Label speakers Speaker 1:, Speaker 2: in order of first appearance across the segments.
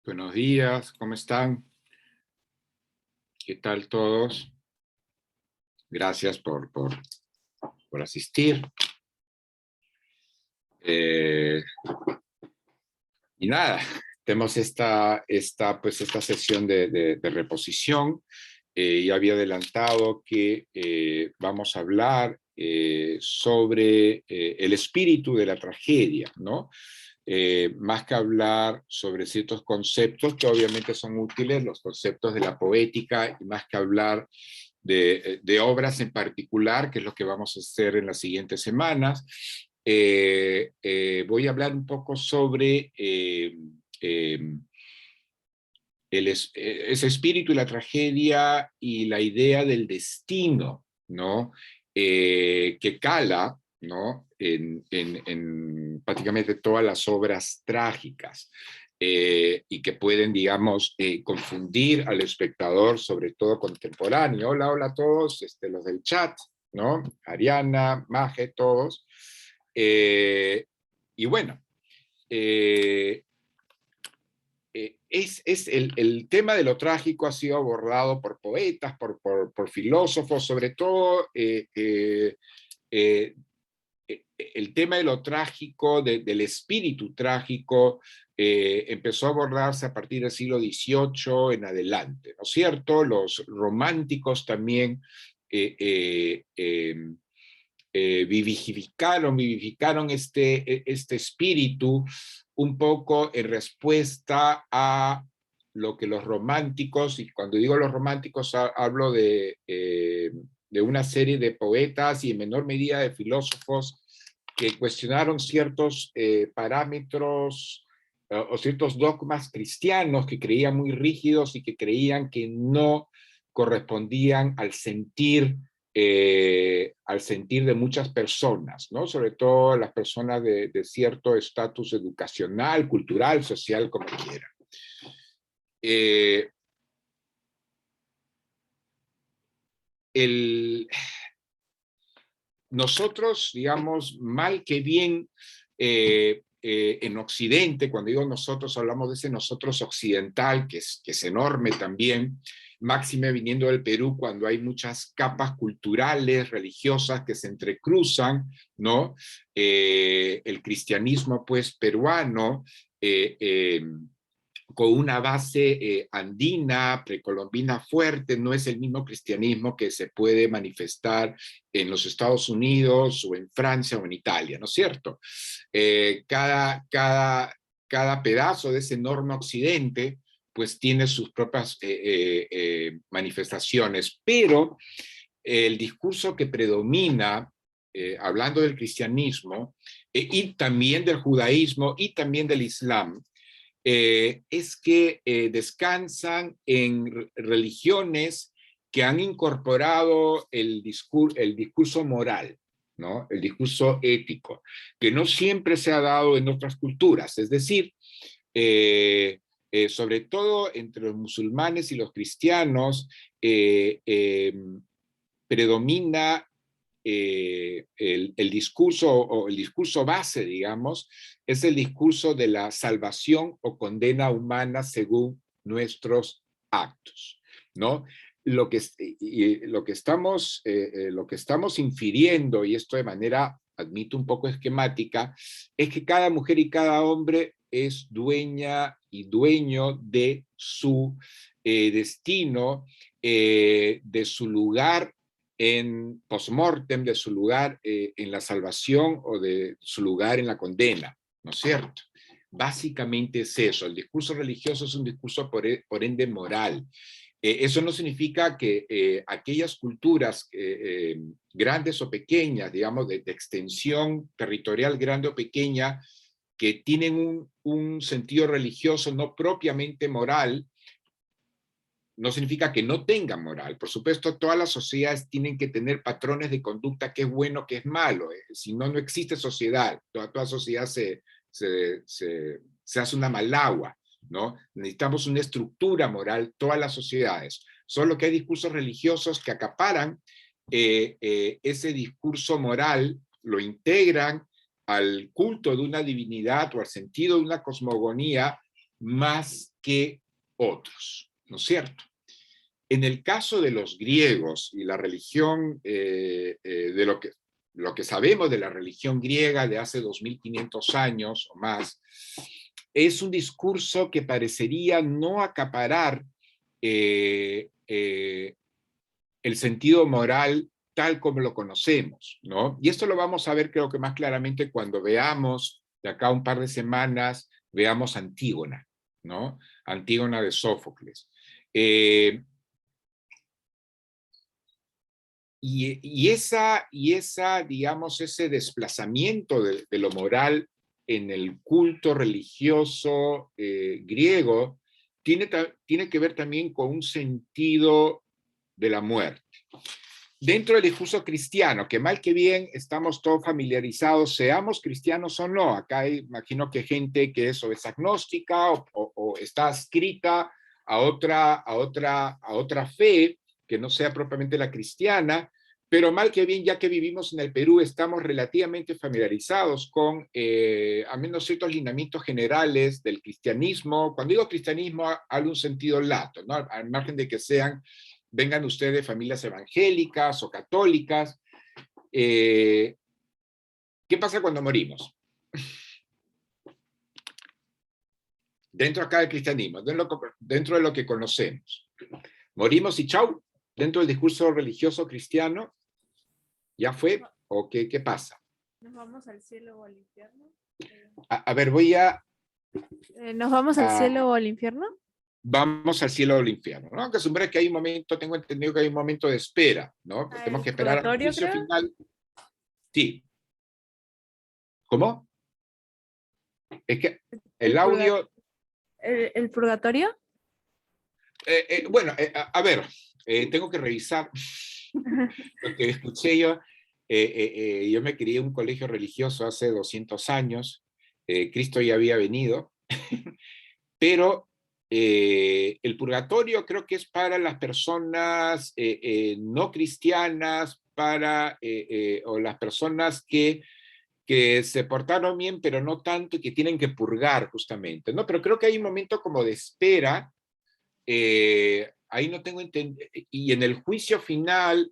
Speaker 1: Buenos días, ¿cómo están? ¿Qué tal todos? Gracias por asistir. Eh, y nada, tenemos esta sesión de reposición. Ya había adelantado que vamos a hablar sobre el espíritu de la tragedia, ¿no? Más que hablar sobre ciertos conceptos que obviamente son útiles, los conceptos de la poética, y más que hablar de obras en particular, que es lo que vamos a hacer en las siguientes semanas, voy a hablar un poco sobre ese espíritu y la tragedia y la idea del destino, ¿no? Que cala, ¿no? En prácticamente todas las obras trágicas, y que pueden, digamos, confundir al espectador, sobre todo contemporáneo. Hola, hola a todos, los del chat, ¿no? Ariana, Maje, todos. Y bueno, eh, el tema de lo trágico ha sido abordado por poetas, por filósofos, sobre todo el tema de lo trágico, del espíritu trágico, empezó a abordarse a partir del siglo XVIII en adelante, ¿no es cierto? Los románticos también vivificaron este espíritu un poco en respuesta a lo que los románticos, y cuando digo los románticos hablo de una serie de poetas y en menor medida de filósofos que cuestionaron ciertos parámetros o ciertos dogmas cristianos que creían muy rígidos y que creían que no correspondían al sentir de muchas personas, ¿no? Sobre todo las personas de cierto estatus educacional, cultural, social, como quieran. Nosotros, digamos, mal que bien, en Occidente, cuando digo nosotros, hablamos de ese nosotros occidental, que es enorme también, máxime viniendo del Perú, cuando hay muchas capas culturales, religiosas que se entrecruzan, ¿no? El cristianismo, pues, peruano, con una base andina, precolombina fuerte, no es el mismo cristianismo que se puede manifestar en los Estados Unidos o en Francia o en Italia, ¿no es cierto? Cada pedazo de ese enorme occidente pues tiene sus propias manifestaciones, pero el discurso que predomina, hablando del cristianismo, y también del judaísmo y también del islam, es que descansan en religiones que han incorporado el discurso moral, ¿no? El discurso ético, que no siempre se ha dado en otras culturas. Es decir, sobre todo entre los musulmanes y los cristianos, predomina el discurso o el discurso base, digamos, es el discurso de la salvación o condena humana según nuestros actos, ¿no? Lo que estamos infiriendo, y esto de manera, admito, un poco esquemática, es que cada mujer y cada hombre es dueña y dueño de su destino, de su lugar en post-mortem, de su lugar en la salvación o de su lugar en la condena, ¿no es cierto? Básicamente es eso. El discurso religioso es un discurso por ende moral. Eso no significa que aquellas culturas grandes o pequeñas, digamos, de extensión territorial grande o pequeña, que tienen un sentido religioso no propiamente moral, no significa que no tengan moral. Por supuesto, todas las sociedades tienen que tener patrones de conducta, qué es bueno, qué es malo. Si no, no existe sociedad. Toda sociedad se hace una malagua, ¿no? Necesitamos una estructura moral, todas las sociedades. Solo que hay discursos religiosos que acaparan ese discurso moral, lo integran al culto de una divinidad o al sentido de una cosmogonía, más que otros, ¿no es cierto? En el caso de los griegos y la religión, de lo que sabemos de la religión griega de hace 2500 años o más, es un discurso que parecería no acaparar el sentido moral tal como lo conocemos, ¿no? Y esto lo vamos a ver creo que más claramente cuando veamos, de acá a un par de semanas, veamos Antígona, ¿no? Antígona de Sófocles. Digamos, ese desplazamiento de lo moral en el culto religioso griego tiene que ver también con un sentido de la muerte. Dentro del discurso cristiano, que mal que bien estamos todos familiarizados, seamos cristianos o no, acá hay, imagino que gente que es o es agnóstica o está adscrita a otra fe, que no sea propiamente la cristiana, pero mal que bien, ya que vivimos en el Perú, estamos relativamente familiarizados con al menos ciertos lineamientos generales del cristianismo. Cuando digo cristianismo, hablo un sentido lato, ¿no? Al margen de que vengan ustedes de familias evangélicas o católicas. ¿Qué pasa cuando morimos? Dentro acá del cristianismo, dentro de lo que conocemos. Morimos y chau, dentro del discurso religioso cristiano, ¿ya fue? ¿O qué pasa?
Speaker 2: ¿Nos vamos al cielo o al infierno?
Speaker 1: A ver, voy a...
Speaker 2: ¿Nos vamos al cielo o al infierno?
Speaker 1: Vamos al cielo o al infierno, ¿no? Que asume que hay un momento, tengo entendido que hay un momento de espera, ¿no? Tenemos que esperar al juicio
Speaker 2: creo.
Speaker 1: final. Sí. ¿Cómo? Es que el audio...
Speaker 2: ¿El purgatorio?
Speaker 1: Bueno, a ver, tengo que revisar lo que escuché yo. Yo me crié en un colegio religioso hace 200 años. Cristo ya había venido. Pero el purgatorio creo que es para las personas no cristianas, o las personas que se portaron bien, pero no tanto, y que tienen que purgar justamente, ¿no? Pero creo que hay un momento como de espera, ahí no tengo entendido, y en el juicio final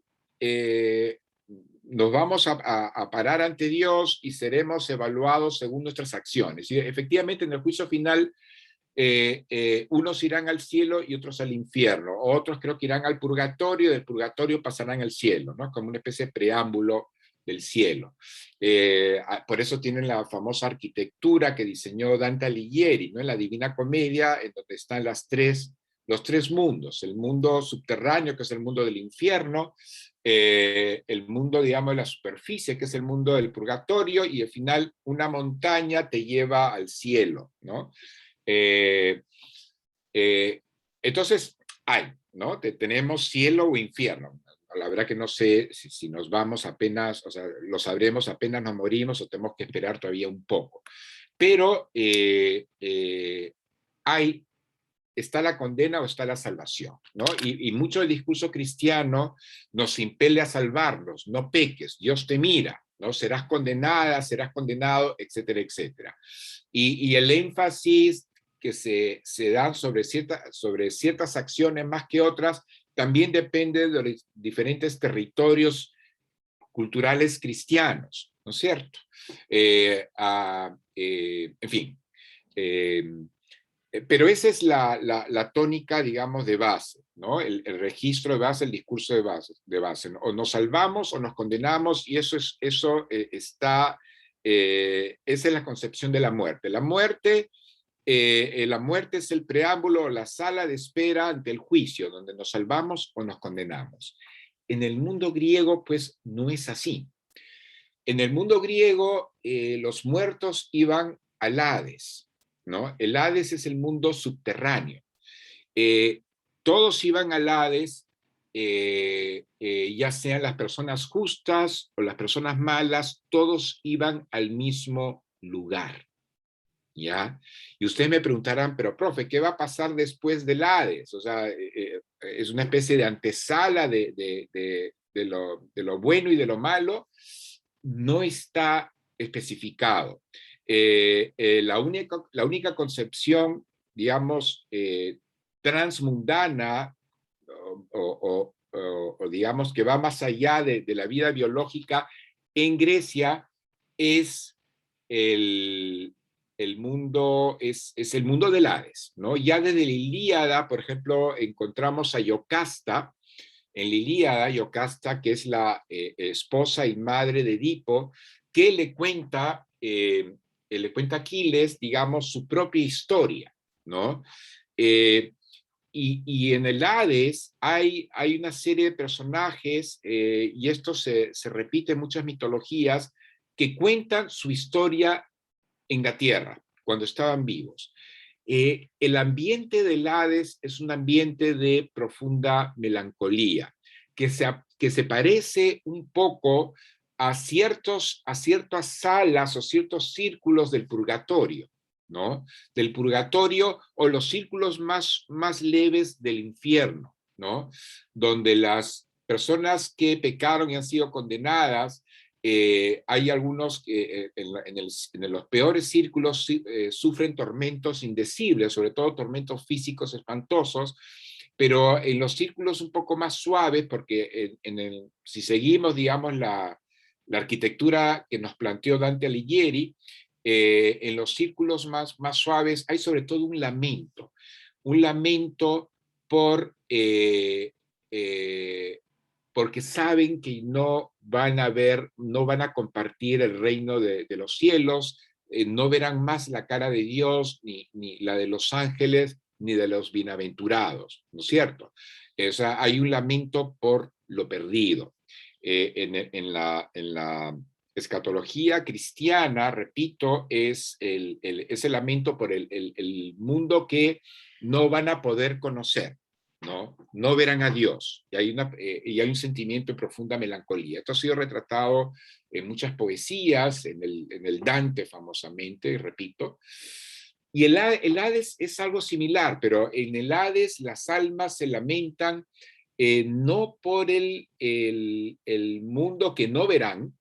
Speaker 1: nos vamos a parar ante Dios y seremos evaluados según nuestras acciones. Y efectivamente en el juicio final unos irán al cielo y otros al infierno, otros creo que irán al purgatorio, del purgatorio pasarán al cielo, ¿no? Como una especie de preámbulo del cielo. Por eso tienen la famosa arquitectura que diseñó Dante Alighieri, ¿no? En la Divina Comedia, en donde están los tres mundos, el mundo subterráneo, que es el mundo del infierno, el mundo, digamos, de la superficie, que es el mundo del purgatorio, y al final una montaña te lleva al cielo, ¿no? Entonces, ¿no? Tenemos cielo o infierno. La verdad que no sé si nos vamos apenas, o sea, lo sabremos apenas nos morimos o tenemos que esperar todavía un poco. Pero está la condena o está la salvación, ¿no? Y mucho del discurso cristiano nos impele a salvarnos, no peques, Dios te mira, ¿no? Serás condenada, serás condenado, etcétera, etcétera. Y el énfasis que se dan sobre ciertas acciones más que otras, también depende de los diferentes territorios culturales cristianos, ¿no es cierto? En fin, pero esa es la tónica, digamos, de base, ¿no? El registro de base, el discurso de base, ¿no? O nos salvamos o nos condenamos, y esa es la concepción de la muerte. La muerte es el preámbulo, la sala de espera ante el juicio, donde nos salvamos o nos condenamos. En el mundo griego, pues, no es así. En el mundo griego, los muertos iban al Hades, ¿no? El Hades es el mundo subterráneo. Todos iban al Hades, ya sean las personas justas o las personas malas, todos iban al mismo lugar. ¿Ya? Y ustedes me preguntarán, pero profe, ¿qué va a pasar después del Hades? O sea, es una especie de antesala de lo bueno y de lo malo. No está especificado. La única concepción digamos, transmundana, o digamos que va más allá de la vida biológica en Grecia, es el mundo, es el mundo del Hades, ¿no? Ya desde la Ilíada, por ejemplo, encontramos a Yocasta, en la Ilíada, Yocasta, que es la esposa y madre de Edipo, que le cuenta a Aquiles, digamos, su propia historia, ¿no? Y en el Hades hay una serie de personajes, y esto se repite en muchas mitologías, que cuentan su historia en la tierra, cuando estaban vivos. El ambiente del Hades es un ambiente de profunda melancolía, que se parece un poco a ciertas salas o ciertos círculos del purgatorio, ¿no? Del purgatorio o los círculos más leves del infierno, ¿no? Donde las personas que pecaron y han sido condenadas, hay algunos que en los peores círculos sufren tormentos indecibles, sobre todo tormentos físicos espantosos, pero en los círculos un poco más suaves, porque si seguimos, digamos, la arquitectura que nos planteó Dante Alighieri, en los círculos más suaves hay sobre todo un lamento por, porque saben que no van a compartir el reino de los cielos, no verán más la cara de Dios, ni la de los ángeles, ni de los bienaventurados, ¿no es cierto? O sea, hay un lamento por lo perdido. En la escatología cristiana, repito, es el lamento por el mundo que no van a poder conocer, ¿no? No verán a Dios, y hay un sentimiento de profunda melancolía. Esto ha sido retratado en muchas poesías, en el Dante famosamente, repito. Y el Hades es algo similar, pero en el Hades las almas se lamentan no por el mundo que no verán,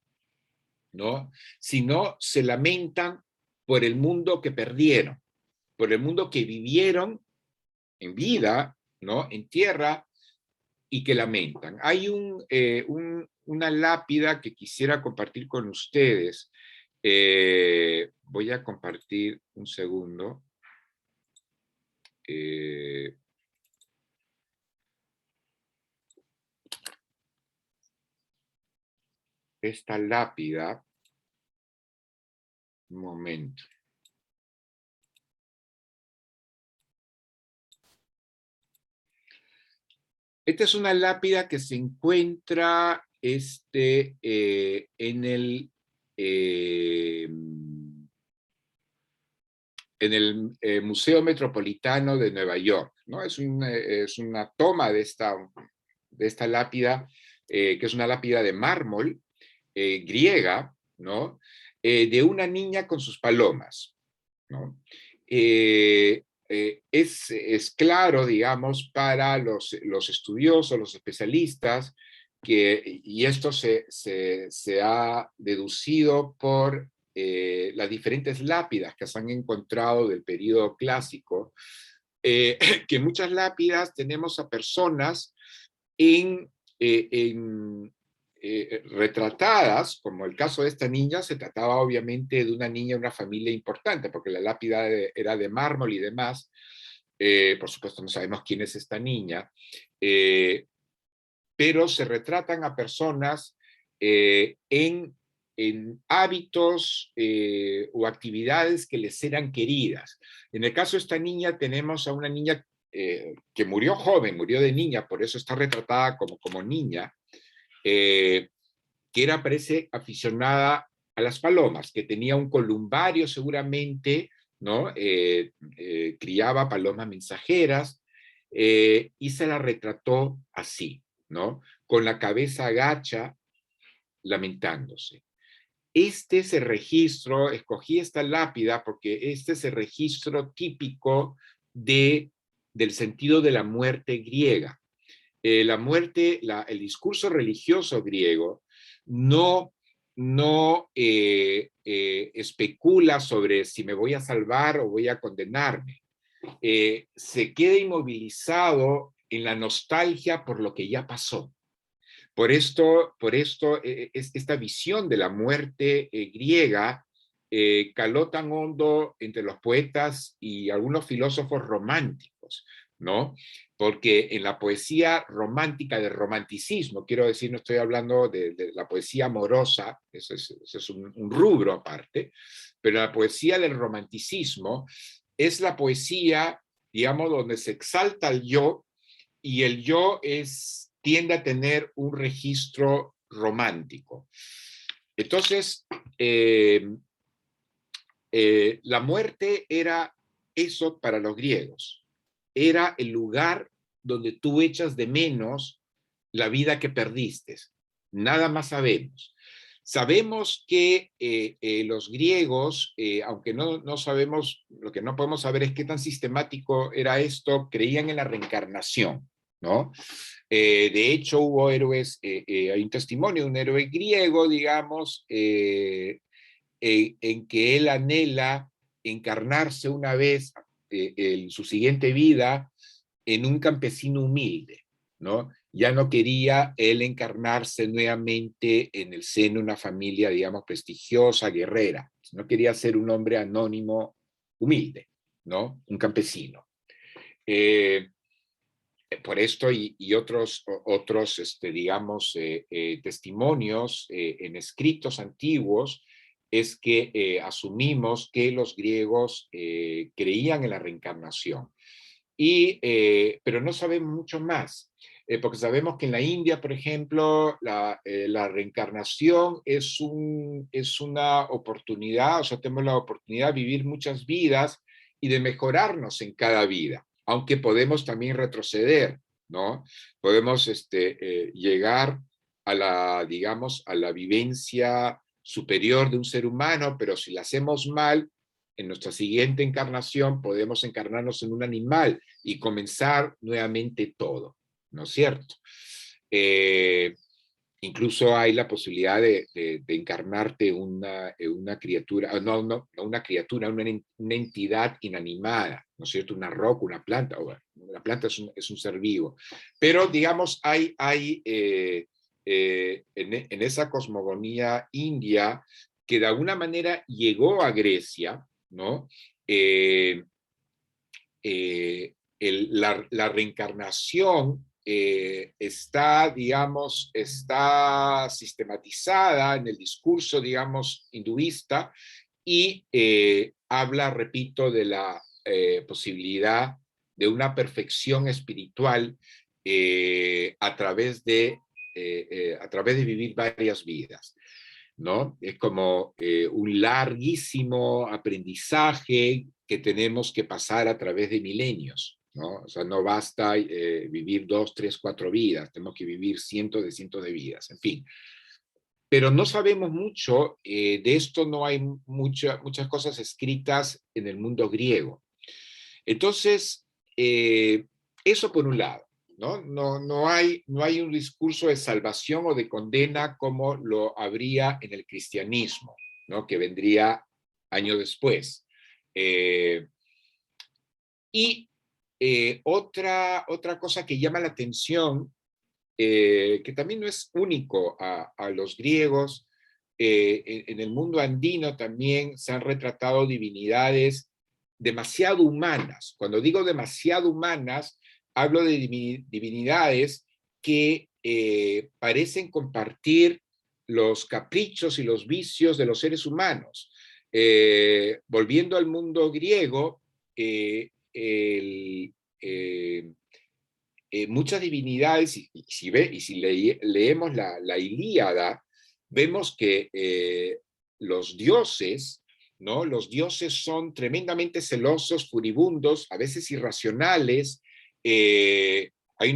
Speaker 1: ¿no? Sino se lamentan por el mundo que perdieron, por el mundo que vivieron en vida, ¿no? En tierra, y que lamentan. Hay una lápida que quisiera compartir con ustedes. Voy a compartir un segundo. Esta lápida, un momento. Esta es una lápida que se encuentra en el Museo Metropolitano de Nueva York, ¿no? Es una toma de esta lápida, que es una lápida de mármol griega, ¿no? De una niña con sus palomas, ¿no? Es claro, digamos, para los estudiosos, los especialistas, y esto se ha deducido por las diferentes lápidas que se han encontrado del periodo clásico, que en muchas lápidas tenemos a personas en, retratadas, como el caso de esta niña. Se trataba obviamente de una niña de una familia importante, porque la lápida era de mármol y demás. Por supuesto no sabemos quién es esta niña, pero se retratan a personas en hábitos o actividades que les eran queridas. En el caso de esta niña tenemos a una niña que murió joven, murió de niña, por eso está retratada como niña, que parece aficionada a las palomas, que tenía un columbario seguramente, ¿no? Criaba palomas mensajeras, y se la retrató así, ¿no? Con la cabeza agacha, lamentándose. Este es el registro, escogí esta lápida porque este es el registro típico del sentido de la muerte griega. La muerte, el discurso religioso griego no especula sobre si me voy a salvar o voy a condenarme. se queda inmovilizado en la nostalgia por lo que ya pasó. Por esto esta visión de la muerte griega caló tan hondo entre los poetas y algunos filósofos románticos, ¿no? Porque en la poesía romántica, del romanticismo, quiero decir, no estoy hablando de la poesía amorosa, eso es un rubro aparte, pero la poesía del romanticismo es la poesía, digamos, donde se exalta el yo, y el yo tiende a tener un registro romántico. Entonces, la muerte era eso para los griegos. Era el lugar donde tú echas de menos la vida que perdiste. Nada más sabemos. Sabemos que los griegos, aunque no sabemos, lo que no podemos saber es qué tan sistemático era esto, creían en la reencarnación, ¿no? De hecho, hubo héroes, hay un testimonio de un héroe griego, digamos, en que él anhela encarnarse una vez en su siguiente vida en un campesino humilde, ¿no? Ya no quería él encarnarse nuevamente en el seno de una familia, digamos, prestigiosa, guerrera, sino quería ser un hombre anónimo, humilde, ¿no? Un campesino. Por esto y otros digamos, testimonios en escritos antiguos, es que asumimos que los griegos creían en la reencarnación. Pero no sabemos mucho más, porque sabemos que en la India, por ejemplo, la reencarnación es una oportunidad, o sea, tenemos la oportunidad de vivir muchas vidas y de mejorarnos en cada vida, aunque podemos también retroceder, ¿no? Podemos llegar digamos, a la vivencia superior de un ser humano, pero si la hacemos mal, en nuestra siguiente encarnación podemos encarnarnos en un animal y comenzar nuevamente todo, ¿no es cierto? Incluso hay la posibilidad de encarnarte una criatura, no una criatura, una entidad inanimada, ¿no es cierto? Una roca, una planta, la planta es un ser vivo. Pero, digamos, hay en esa cosmogonía india que de alguna manera llegó a Grecia, ¿no? La reencarnación está, digamos, está sistematizada en el discurso, digamos, hinduista y habla, repito, de la posibilidad de una perfección espiritual a través de vivir varias vidas, ¿no? Es como un larguísimo aprendizaje que tenemos que pasar a través de milenios, ¿no? O sea, no basta vivir 2, 3, 4 vidas, tenemos que vivir cientos de vidas, en fin. Pero no sabemos mucho, de esto no hay muchas cosas escritas en el mundo griego. Entonces, eso por un lado. No hay un discurso de salvación o de condena como lo habría en el cristianismo, ¿no? Que vendría años después. Otra cosa que llama la atención, que también no es único a los griegos, en el mundo andino también se han retratado divinidades demasiado humanas. Cuando digo demasiado humanas, hablo de divinidades que parecen compartir los caprichos y los vicios de los seres humanos. Volviendo al mundo griego, muchas divinidades, y si leemos la Ilíada, vemos que los dioses, ¿no? Los dioses son tremendamente celosos, furibundos, a veces irracionales. Hay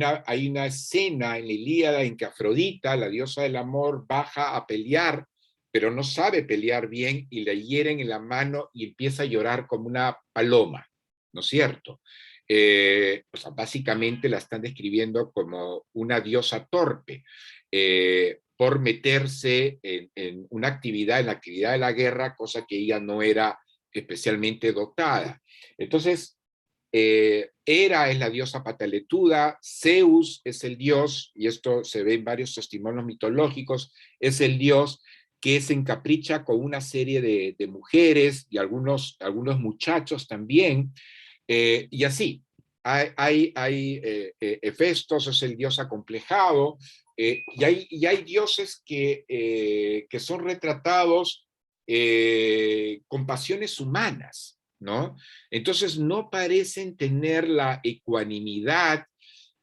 Speaker 1: una escena en la Ilíada en que Afrodita, la diosa del amor, baja a pelear, pero no sabe pelear bien y le hieren en la mano y empieza a llorar como una paloma, ¿no es cierto? O sea, básicamente la están describiendo como una diosa torpe, por meterse en una actividad, en la actividad de la guerra, cosa que ella no era especialmente dotada. Entonces, Hera es la diosa pataletuda, Zeus es el dios, y esto se ve en varios testimonios mitológicos, es el dios que se encapricha con una serie de mujeres y algunos muchachos también, y así. Hefestos es el dios acomplejado, y hay dioses que son retratados con pasiones humanas, ¿no? Entonces no parecen tener la ecuanimidad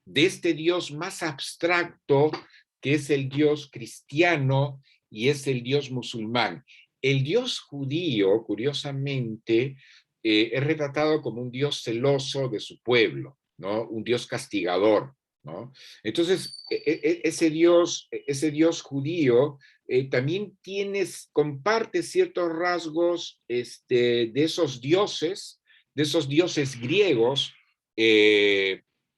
Speaker 1: de este Dios más abstracto, que es el Dios cristiano y es el Dios musulmán. El Dios judío, curiosamente, es retratado como un Dios celoso de su pueblo, ¿no? Un Dios castigador, ¿no? Entonces, ese Dios judío también comparte ciertos rasgos de esos dioses griegos,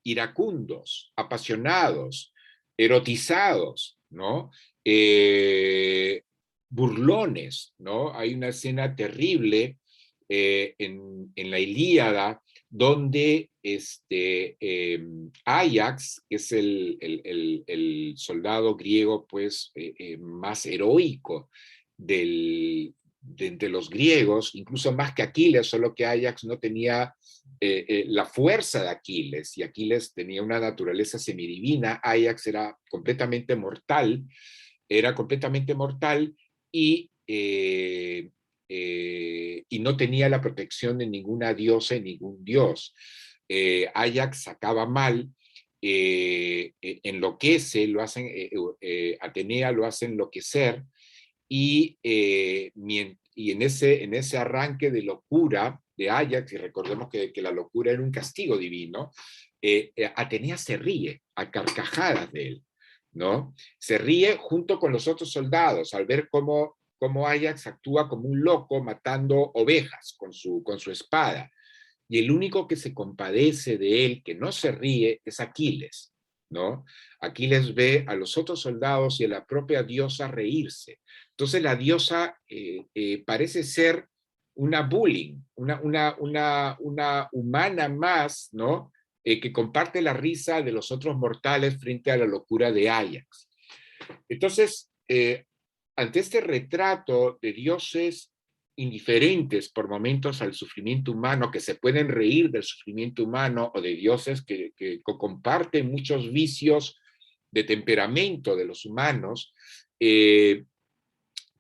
Speaker 1: iracundos, apasionados, erotizados, ¿no? Eh, Burlones, ¿no? Hay una escena terrible en la Ilíada donde Ajax, que es el soldado griego pues, más heroico de entre los griegos, incluso más que Aquiles, solo que Ajax no tenía la fuerza de Aquiles, y Aquiles tenía una naturaleza semidivina. Ajax era completamente mortal y no tenía la protección de ninguna diosa y ningún dios. Ajax sacaba mal, enloquece, Atenea lo hace enloquecer, y en ese arranque de locura de Ajax, y recordemos que la locura era un castigo divino, Atenea se ríe a carcajadas de él, ¿no? Se ríe junto con los otros soldados al ver cómo Ajax actúa como un loco matando ovejas con su espada. Y el único que se compadece de él, que no se ríe, es Aquiles, ¿no? Aquiles ve a los otros soldados y a la propia diosa reírse. Entonces la diosa parece ser una bullying, una humana más, ¿no? Que comparte la risa de los otros mortales frente a la locura de Ajax. Entonces, ante este retrato de dioses indiferentes por momentos al sufrimiento humano, que se pueden reír del sufrimiento humano, o de dioses que comparten muchos vicios de temperamento de los humanos,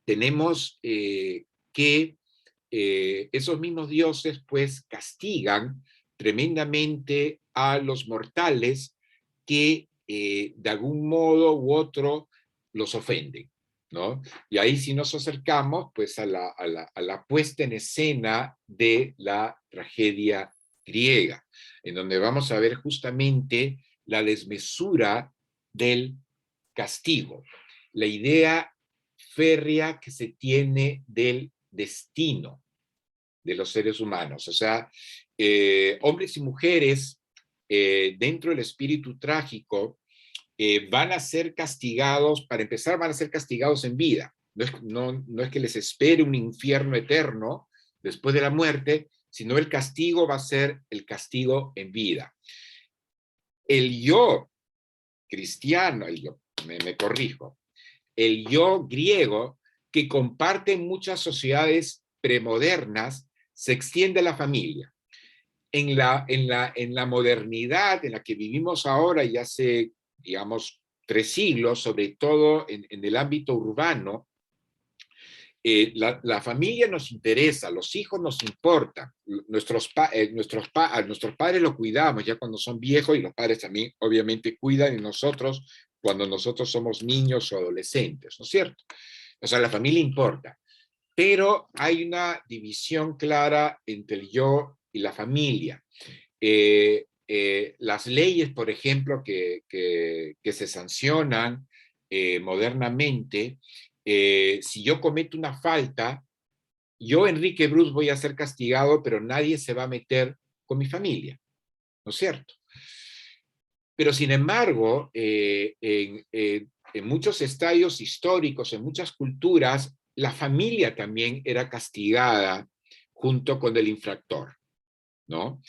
Speaker 1: tenemos que esos mismos dioses pues castigan tremendamente a los mortales que de algún modo u otro los ofenden, ¿no? Y ahí si nos acercamos pues a la puesta en escena de la tragedia griega, en donde vamos a ver justamente la desmesura del castigo, la idea férrea que se tiene del destino de los seres humanos. O sea, hombres y mujeres dentro del espíritu trágico van a ser castigados, para empezar van a ser castigados en vida. No es que les espere un infierno eterno después de la muerte, sino el castigo va a ser el castigo en vida. El yo cristiano, me corrijo, el yo griego, que comparte en muchas sociedades premodernas, se extiende a la familia. En la modernidad en la que vivimos ahora y hace, digamos, 3 siglos, sobre todo en el ámbito urbano, la familia nos interesa, los hijos nos importan, nuestros padres los cuidamos ya cuando son viejos, y los padres también obviamente cuidan de nosotros cuando nosotros somos niños o adolescentes, ¿no es cierto? O sea, la familia importa, pero hay una división clara entre el yo y la familia. Las leyes, por ejemplo, que se sancionan modernamente, si yo cometo una falta, yo, Enrique Bruce, voy a ser castigado, pero nadie se va a meter con mi familia, ¿no es cierto? Pero sin embargo, en muchos estadios históricos, en muchas culturas, la familia también era castigada junto con el infractor, ¿no?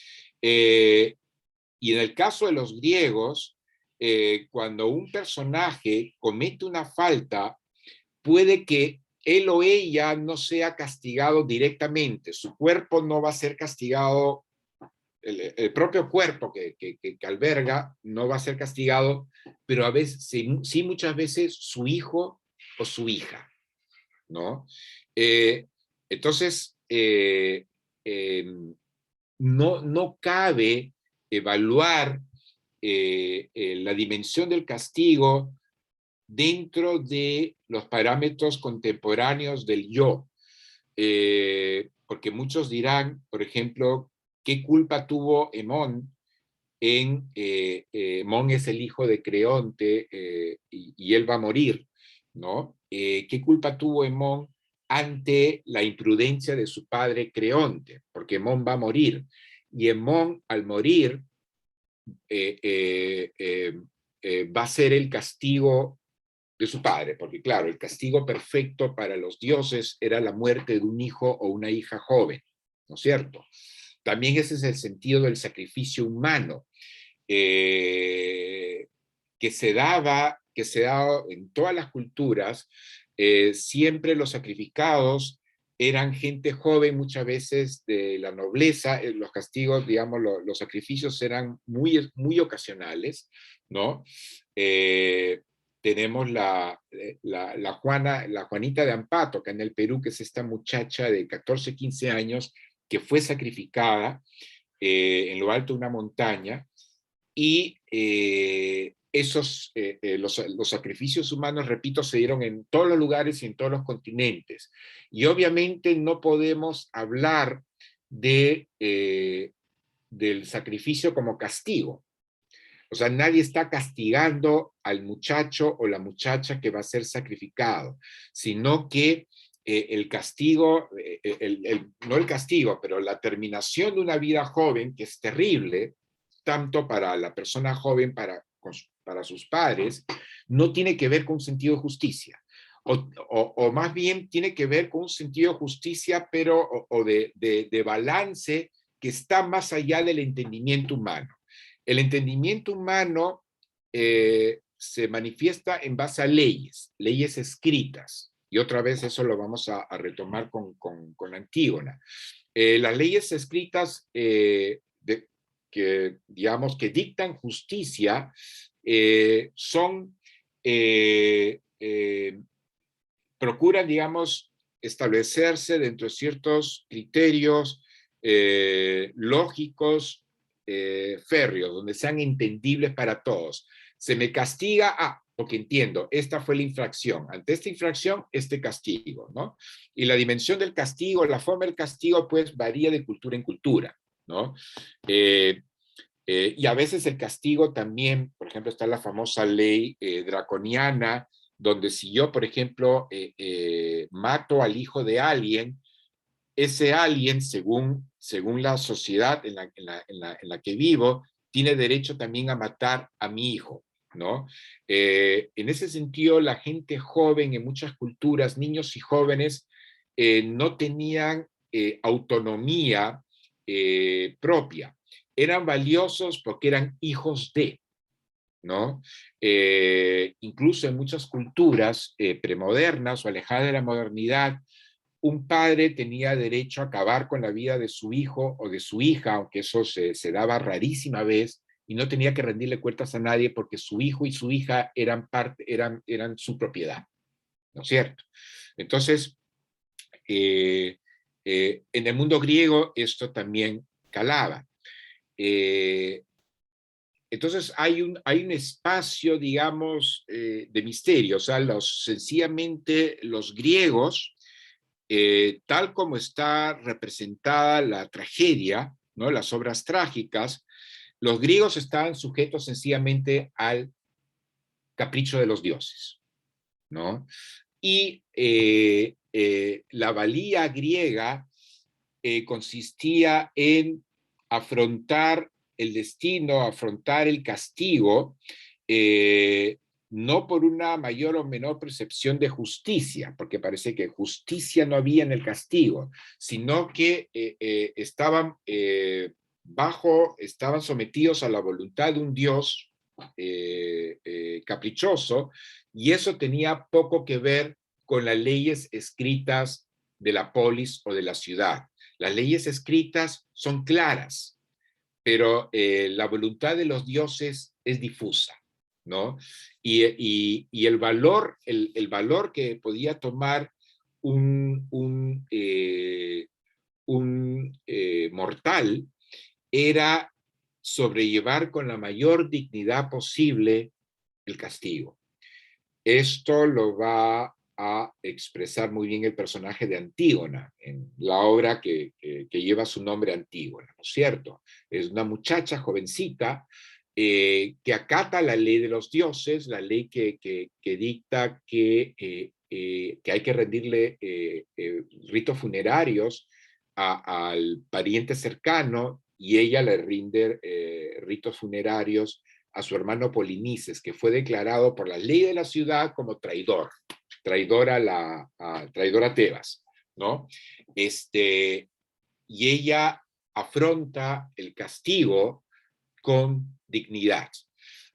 Speaker 1: Y en el caso de los griegos, cuando un personaje comete una falta, puede que él o ella no sea castigado directamente, su cuerpo no va a ser castigado, el propio cuerpo que alberga no va a ser castigado, pero a veces, sí muchas veces su hijo o su hija, ¿no? Eh, entonces, no cabe evaluar la dimensión del castigo dentro de los parámetros contemporáneos del yo. Porque muchos dirán, por ejemplo, ¿qué culpa tuvo Hemón en, Hemón es el hijo de Creonte y él va a morir, ¿no? ¿Qué culpa tuvo Hemón ante la imprudencia de su padre Creonte? Porque Hemón va a morir. Y Hemón, al morir, va a ser el castigo de su padre, porque claro, el castigo perfecto para los dioses era la muerte de un hijo o una hija joven, ¿no es cierto? También ese es el sentido del sacrificio humano, que se daba en todas las culturas. Siempre los sacrificados eran gente joven, muchas veces de la nobleza. Los castigos, digamos, los sacrificios eran muy ocasionales, ¿no? Tenemos la Juanita de Ampato, acá en el Perú, que es esta muchacha de 14, 15 años que fue sacrificada en lo alto de una montaña, y los sacrificios humanos, repito, se dieron en todos los lugares y en todos los continentes. Y obviamente no podemos hablar del sacrificio como castigo. O sea, nadie está castigando al muchacho o la muchacha que va a ser sacrificado, sino que el castigo, no el castigo, pero la terminación de una vida joven, que es terrible, tanto para la persona joven, para sus padres, no tiene que ver con un sentido de justicia. O más bien tiene que ver con un sentido de justicia, pero de balance que está más allá del entendimiento humano. El entendimiento humano se manifiesta en base a leyes escritas. Y otra vez eso lo vamos a retomar con Antígona. Las leyes escritas digamos, que dictan justicia son, procuran, digamos, establecerse dentro de ciertos criterios lógicos, férreos, donde sean entendibles para todos. Se me castiga, porque entiendo, esta fue la infracción. Ante esta infracción, este castigo, ¿no? Y la dimensión del castigo, la forma del castigo, pues varía de cultura en cultura, ¿no? Y a veces el castigo también, por ejemplo, está la famosa ley draconiana, donde si yo, por ejemplo, mato al hijo de alguien, ese alguien, según la sociedad en la que vivo, tiene derecho también a matar a mi hijo, ¿no? En ese sentido, la gente joven en muchas culturas, niños y jóvenes, no tenían autonomía propia. Eran valiosos porque eran hijos de, ¿no? Incluso en muchas culturas premodernas o alejadas de la modernidad, un padre tenía derecho a acabar con la vida de su hijo o de su hija, aunque eso se daba rarísima vez, y no tenía que rendirle cuentas a nadie porque su hijo y su hija eran su propiedad, ¿no es cierto? Entonces, en el mundo griego esto también calaba. Entonces hay un espacio, digamos, de misterio. O sea, sencillamente los griegos, tal como está representada la tragedia, ¿no? Las obras trágicas, los griegos estaban sujetos sencillamente al capricho de los dioses, ¿no? Y la valía griega consistía en afrontar el destino, afrontar el castigo, no por una mayor o menor percepción de justicia, porque parece que justicia no había en el castigo, sino que estaban estaban sometidos a la voluntad de un Dios caprichoso, y eso tenía poco que ver con las leyes escritas de la polis o de la ciudad. Las leyes escritas son claras, pero la voluntad de los dioses es difusa, ¿no? Y el valor que podía tomar un mortal era sobrellevar con la mayor dignidad posible el castigo. Esto lo va a expresar muy bien el personaje de Antígona en la obra que lleva su nombre, Antígona, ¿no es cierto? Es una muchacha jovencita que acata la ley de los dioses, la ley que dicta que hay que rendirle ritos funerarios al pariente cercano, y ella le rinde ritos funerarios a su hermano Polinices, que fue declarado por la ley de la ciudad como traidor a Tebas, ¿no? Y ella afronta el castigo con dignidad.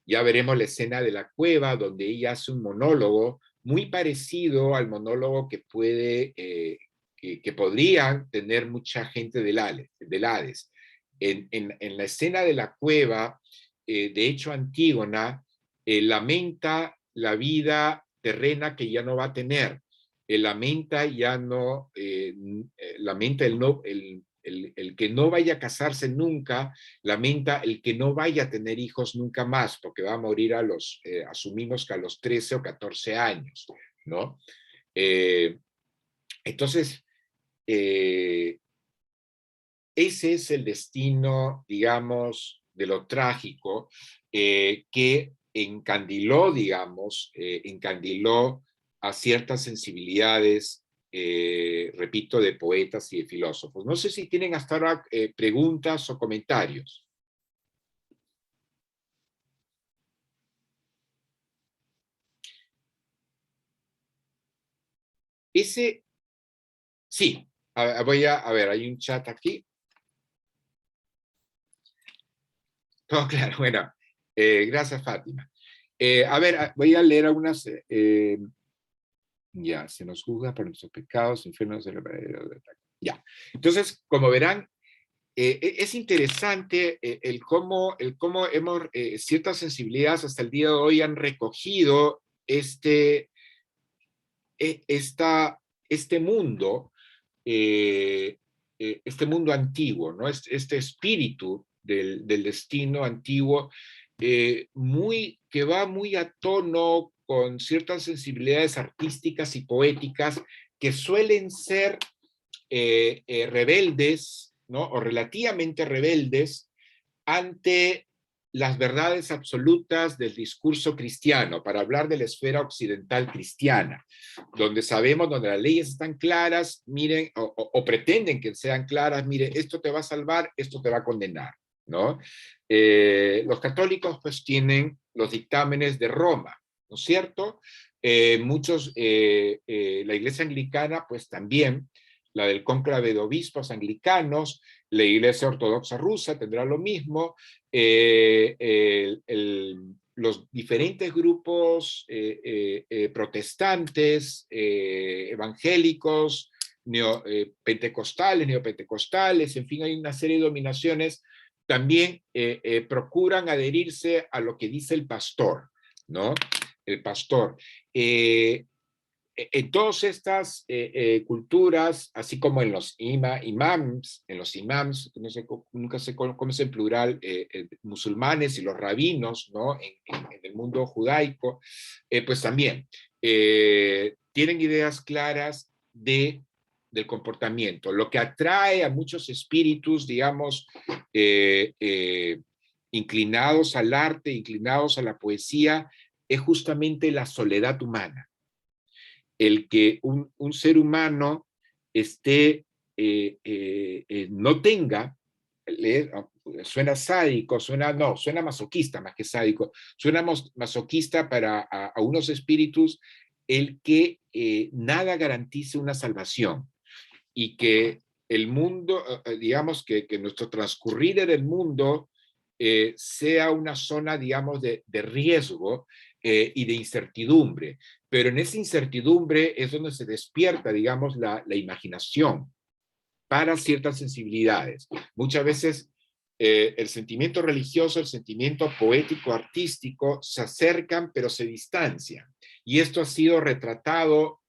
Speaker 1: Ya veremos la escena de la cueva, donde ella hace un monólogo muy parecido al monólogo que podrían tener mucha gente del Hades. En la escena de la cueva, de hecho, Antígona lamenta la vida terrena que ya no va a tener. Lamenta el que no vaya a casarse nunca, lamenta el que no vaya a tener hijos nunca más, porque va a morir asumimos que a los 13 o 14 años, ¿no? Entonces, ese es el destino, digamos, de lo trágico que encandiló, digamos, encandiló a ciertas sensibilidades, repito, de poetas y de filósofos. No sé si tienen hasta ahora preguntas o comentarios. Sí, voy a ver, hay un chat aquí. Todo claro, bueno, gracias, Fátima. A ver, voy a leer algunas. Ya, se nos juzga por nuestros pecados, infiernos de la ya. Entonces, como verán, es interesante el cómo hemos, ciertas sensibilidades hasta el día de hoy han recogido este mundo, este mundo antiguo, ¿no? Este espíritu del destino antiguo, que va muy a tono con ciertas sensibilidades artísticas y poéticas que suelen ser rebeldes, ¿no? O relativamente rebeldes ante las verdades absolutas del discurso cristiano, para hablar de la esfera occidental cristiana, donde sabemos, donde las leyes están claras, miren, o pretenden que sean claras, mire, esto te va a salvar, esto te va a condenar, ¿no? Los católicos pues tienen los dictámenes de Roma, ¿no es cierto? La Iglesia Anglicana pues también, la del cónclave de obispos anglicanos, la Iglesia Ortodoxa rusa tendrá lo mismo, los diferentes grupos protestantes, evangélicos, pentecostales, neopentecostales, en fin, hay una serie de dominaciones, también procuran adherirse a lo que dice el pastor, ¿no? El pastor. En todas estas culturas, así como en los imams, no sé, nunca sé cómo es en plural, musulmanes y los rabinos, ¿no? En el mundo judaico, pues también tienen ideas claras del comportamiento. Lo que atrae a muchos espíritus, digamos, inclinados al arte, inclinados a la poesía, es justamente la soledad humana. El que un ser humano no tenga, suena sádico, suena masoquista más que sádico, suena masoquista para a unos espíritus el que nada garantice una salvación, y que el mundo, digamos que nuestro transcurrir en el mundo sea una zona, digamos, de riesgo y de incertidumbre. Pero en esa incertidumbre es donde se despierta, digamos, la imaginación para ciertas sensibilidades. Muchas veces el sentimiento religioso, el sentimiento poético, artístico, se acercan pero se distancian. Y esto ha sido retratado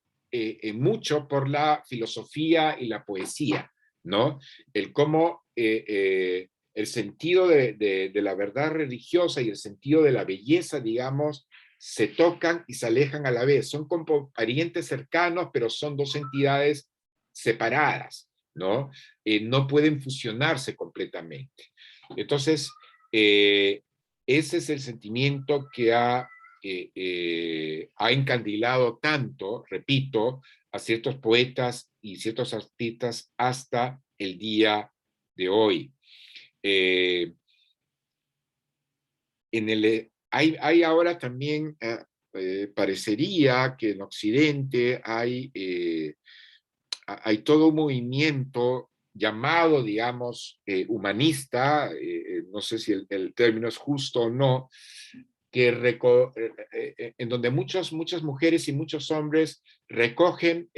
Speaker 1: mucho por la filosofía y la poesía, ¿no? El cómo el sentido de la verdad religiosa y el sentido de la belleza, digamos, se tocan y se alejan a la vez. Son como parientes cercanos, pero son dos entidades separadas, ¿no? No pueden fusionarse completamente. Entonces, ese es el sentimiento que ha encandilado tanto, repito, a ciertos poetas y ciertos artistas hasta el día de hoy. Hay ahora también, parecería que en Occidente hay todo un movimiento llamado, digamos, humanista, no sé si el término es justo o no, en donde muchas mujeres y muchos hombres recogen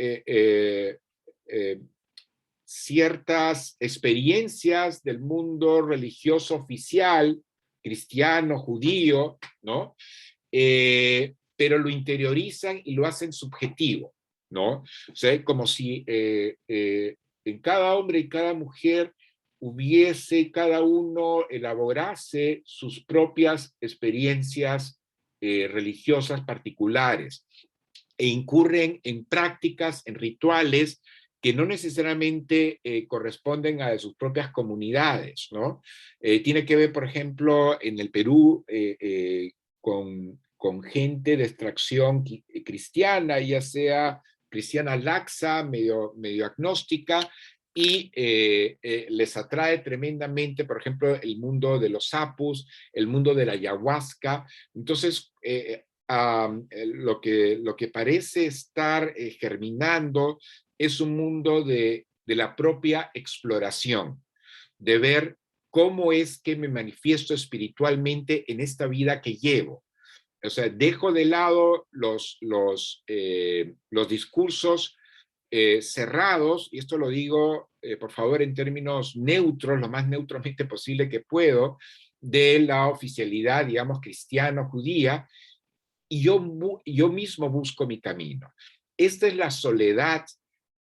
Speaker 1: ciertas experiencias del mundo religioso oficial, cristiano, judío, ¿no? Pero lo interiorizan y lo hacen subjetivo, ¿no? O sea, como si en cada hombre y cada mujer hubiese, cada uno elaborase sus propias experiencias religiosas particulares e incurren en prácticas, en rituales que no necesariamente corresponden a de sus propias comunidades, ¿no? Tiene que ver, por ejemplo, en el Perú, con gente de extracción cristiana, ya sea cristiana laxa, medio agnóstica, y les atrae tremendamente, por ejemplo, el mundo de los sapos, el mundo de la ayahuasca. Entonces, lo que parece estar germinando es un mundo de la propia exploración, de ver cómo es que me manifiesto espiritualmente en esta vida que llevo. O sea, dejo de lado los discursos cerrados, y esto lo digo, por favor, en términos neutros, lo más neutramente posible que puedo, de la oficialidad, digamos, cristiano-judía, y yo mismo busco mi camino. Esta es la soledad,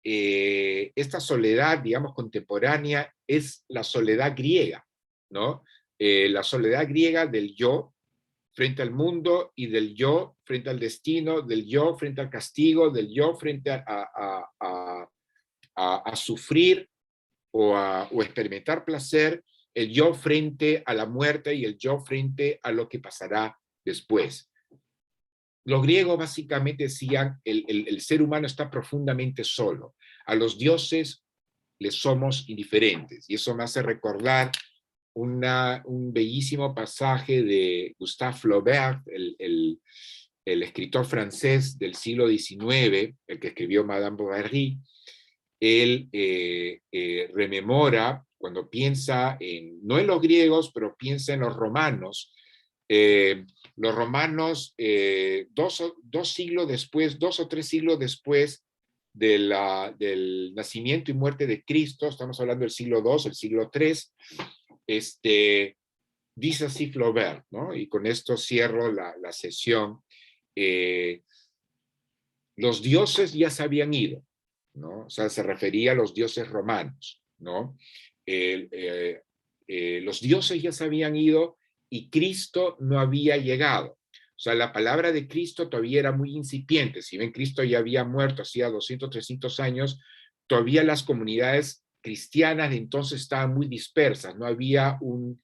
Speaker 1: esta soledad, digamos, contemporánea, es la soledad griega, ¿no? La soledad griega del yo frente al mundo y del yo frente al destino, del yo frente al castigo, del yo frente a sufrir o experimentar placer, el yo frente a la muerte y el yo frente a lo que pasará después. Los griegos básicamente decían, el ser humano está profundamente solo. A los dioses les somos indiferentes. Y eso me hace recordar un bellísimo pasaje de Gustave Flaubert, el escritor francés del siglo XIX, el que escribió Madame Bovary. Él rememora, cuando piensa no en los griegos, pero piensa en los romanos. Los romanos, dos siglos después, 2 o 3 siglos después del nacimiento y muerte de Cristo, estamos hablando del siglo II, el siglo III, dice así Flaubert, ¿no? Y con esto cierro la sesión. Los dioses ya se habían ido, ¿no? O sea, se refería a los dioses romanos, ¿no? Los dioses ya se habían ido y Cristo no había llegado. O sea, la palabra de Cristo todavía era muy incipiente. Si bien Cristo ya había muerto hacía 200, 300 años, todavía las comunidades cristianas de entonces estaban muy dispersas. No había un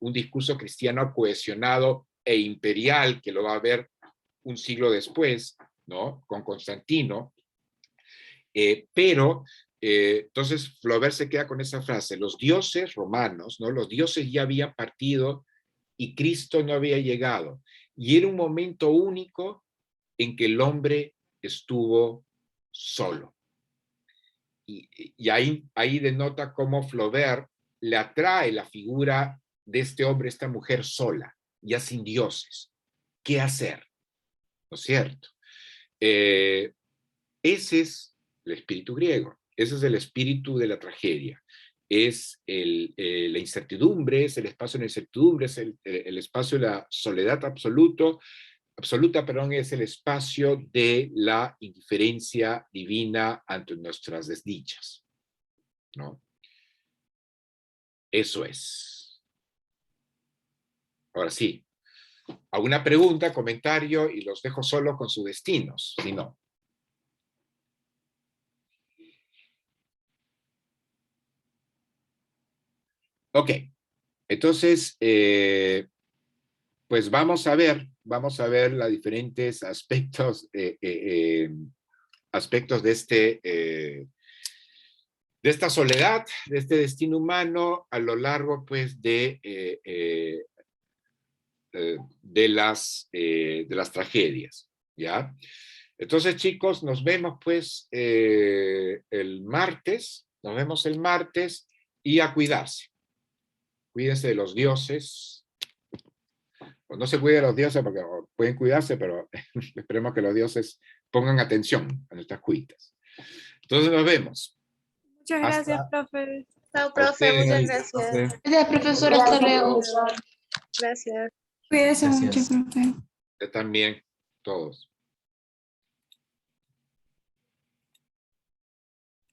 Speaker 1: discurso cristiano cohesionado e imperial, que lo va a haber un siglo después, ¿no? Con Constantino. Pero entonces Flaubert se queda con esa frase: los dioses romanos, ¿no? Los dioses ya habían partido y Cristo no había llegado. Y era un momento único en que el hombre estuvo solo. y ahí denota cómo Flaubert le atrae la figura de este hombre, esta mujer sola, ya sin dioses. ¿Qué hacer? ¿No es cierto? Ese es el espíritu griego, ese es el espíritu de la tragedia. Es la incertidumbre, es el espacio de la incertidumbre, es el espacio de la soledad absoluta, es el espacio de la indiferencia divina ante nuestras desdichas, ¿no? Eso es. Ahora sí, ¿alguna pregunta, comentario? Y los dejo solo con sus destinos, si no. Ok, entonces, pues vamos a ver los diferentes aspectos, aspectos de esta soledad, de este destino humano a lo largo, pues, de las tragedias, ¿ya? Entonces, chicos, nos vemos, pues, el martes, y a cuidarse. Cuídense de los dioses. Pues no se cuiden de los dioses porque pueden cuidarse, pero esperemos que los dioses pongan atención a nuestras cuitas. Entonces nos vemos.
Speaker 2: Muchas gracias, profe.
Speaker 3: Chao, profe, muchas gracias.
Speaker 4: Gracias, profesor, hasta luego.
Speaker 3: Gracias.
Speaker 4: Cuídese
Speaker 5: Gracias.
Speaker 4: mucho, profe.
Speaker 1: Usted también, todos.